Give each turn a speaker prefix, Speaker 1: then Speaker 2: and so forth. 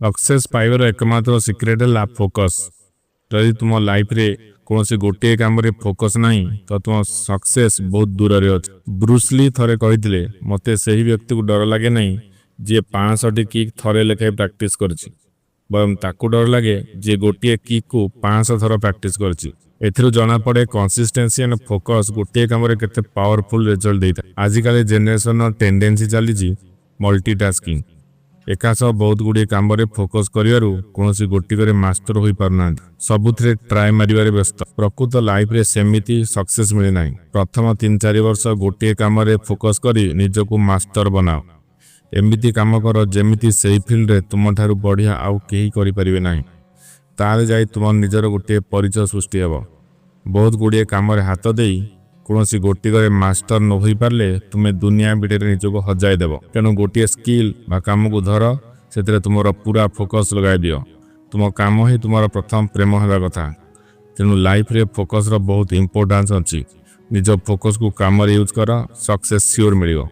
Speaker 1: Success पाइबार एकमात्र secrete है focus. जदि तुम लाइफ रे कौन से गोटे काम रे फोकस नहीं तो तुम सक्सेस बहुत दूर रे अछि। ब्रूस ली थरे कहिथिले मते सही व्यक्ति को डर लागे नहीं जे 500 किक थरे लेखाए प्रैक्टिस करछि, बरम ताकू डर लागे जे गोटे किक को 500 थर प्रैक्टिस करछि। एथिरो जना पड़े कंसिस्टेंसी एंड फोकस गोटे काम रे केते पावरफुल रिजल्ट देता। आजिकल जेनरेशन टेंडेंसी चली मल्टीटास्किंग, एका सह बहुत गुड़े काम फोकस करिवारु कोनोसी गोटिकरे मास्टर होई पारना, सबुथिरे ट्राए मारिबारे व्यस्त। प्रकृत लाइफ रे सेमिति सक्सेस मिले नाही। प्रथम 3-4 वर्ष गोटे काम रे फोकस करी निजको मास्टर बनाओ। एमिति काम कर जेमिति सेही फील्ड रे तुम ठारू बढ़िया आउ केही करि परिबे नाही, ताले जाई तुम निजर गोटे परिचय सृष्टि हेबो। बहुत गुड़े काम रे हाथ देई कोनोसी गोटिकरे मास्टर न होई पारले तुमे दुनिया बिटेरे निजको हजाई देबो। तेणु गोटे स्किल बा काम को धर, सेतरे तुमर पूरा फोकस लगाई दियो। तुम काम ही तुमर प्रथम प्रेम हेबा कथा। तेणु लाइफ रे फोकस रो बहुत इंपोर्टेंस अछि। निज फोकस को काम रे यूज कर, सक्सेस सियोर मिलियो।